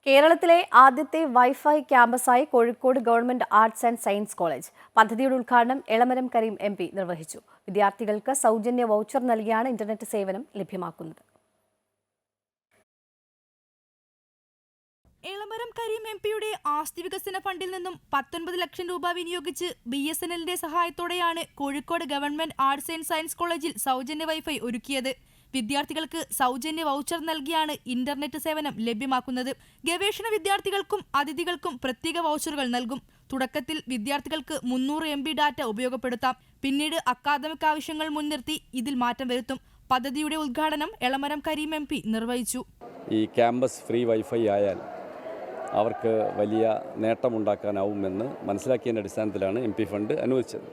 കേരളത്തിലെ ആദ്യത്തെ വൈഫൈ ക്യാമ്പസായി Kozhikode government arts and science college. പദ്ധതിയുടെ ഉദ്ഘാടനം എളമരം കരീം MP നിർവഹിച്ചു. വിദ്യാർത്ഥികൾക്ക് സൗജന്യ വൗച്ചർ നൽകിയാണ് ഇന്റർനെറ്റ് സേവനം ലഭ്യമാക്കുന്നത്. എളമരം കരീം MPയുടെ ആസ്തി വികസന ഫണ്ടിൽ നിന്നും 19 ലക്ഷം രൂപ വിനിയോഗിച്ച് BSNLന്റെ സഹായത്തോടെയാണ് Kozhikode government arts and science കോളേജിൽ സൗജന്യ വൈഫൈ ഒരുക്കിയത്. വിദ്യാർത്ഥികൾക്ക് സൗജന്യ വൗച്ചർ നൽകിയാണ് ഇന്റർനെറ്റ് സേവനം ലഭ്യമാക്കുന്നത്. ഗവേഷണ വിദ്യാർത്ഥികൾക്കും അതിഥികൾക്കും പ്രത്യേക വൗച്ചറുകൾ നൽകും. തുടക്കത്തിൽ വിദ്യാർത്ഥികൾക്ക് 300 MB ഡാറ്റ ഉപയോഗപ്പെടുത്താം. പിന്നീട് അക്കാദമിക് ആവശ്യങ്ങൾ മുൻനിർത്തി ഇതിൽ മാറ്റം വരുത്തും. പദ്ധതിയുടെ ഉദ്ഘാടനം എളമരം കരീം MP നിർവഹിച്ചു. ഈ ക്യാമ്പസ് ഫ്രീ വൈഫൈ ആയാൽ അവർക്ക് വലിയ നേട്ടമുണ്ടാക്കാനാവുമെന്ന് മനസ്സിലാക്കിയതിൻ്റെ അടിസ്ഥാനത്തിലാണ് MP ഫണ്ട് അനുവദിച്ചത്.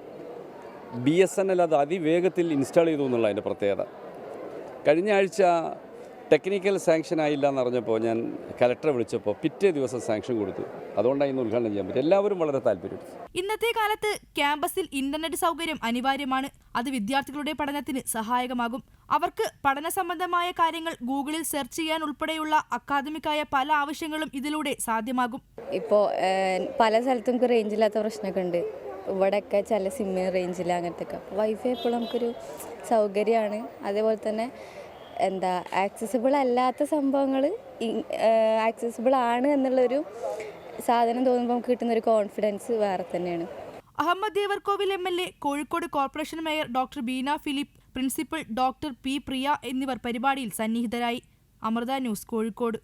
BSNL അത് അതിവേഗത്തിൽ ഇൻസ്റ്റാൾ ചെയ്തു എന്നുള്ള അതിൻ്റെ പ്രത്യേകത. കഴിഞ്ഞ ആഴ്ച ടെക്നിക്കൽ സാങ്ഷൻ ആയില്ല എന്നറിഞ്ഞപ്പോൾ ഞാൻ കലക്ടറെ വിളിച്ചപ്പോൾ പിറ്റേ ദിവസം സാങ്ഷൻ കൊടുത്തു. അതുകൊണ്ടാണ് ഇന്ന് ഉദ്ഘാടനം ചെയ്യാൻ പറ്റും. എല്ലാവരും വളരെ താല്പര്യപ്പെട്ടു. ഇന്നത്തെ കാലത്ത് ക്യാമ്പസിൽ ഇന്റർനെറ്റ് സൗകര്യം അനിവാര്യമാണ്. അത് വിദ്യാർത്ഥികളുടെ പഠനത്തിന് സഹായകമാകും. അവർക്ക് പഠന സംബന്ധമായ കാര്യങ്ങൾ ഗൂഗിളിൽ സെർച്ച് ചെയ്യാൻ ഉൾപ്പെടെയുള്ള അക്കാദമിക്കായ പല ആവശ്യങ്ങളും ഇതിലൂടെ സാധ്യമാകും. ഇപ്പോൾ പല സ്ഥലത്തും റേഞ്ചില്ലാത്ത പ്രശ്നമൊക്കെ ഉണ്ട്. ഇവിടെയൊക്കെ ചില സിമ്മ് റേഞ്ചില്ല, അങ്ങനത്തെ ഒക്കെ. വൈഫൈ എപ്പോഴും നമുക്കൊരു സൗകര്യമാണ്. അതേപോലെ തന്നെ ആക്സസിബിൾ അല്ലാത്ത സംഭവങ്ങൾ ആക്സസിബിൾ ആണ് എന്നുള്ളൊരു സാധനം തോന്നുമ്പോൾ നമുക്ക് കിട്ടുന്നൊരു കോൺഫിഡൻസ് വേറെ തന്നെയാണ്. Ahammed Devarkovil MLA, Kozhikode corporation mayor doctor Beena Philip, principal doctor P. Priya എന്നിവർ പരിപാടിയിൽ സന്നിഹിതരായി. അമൃത ന്യൂസ്, കോഴിക്കോട്.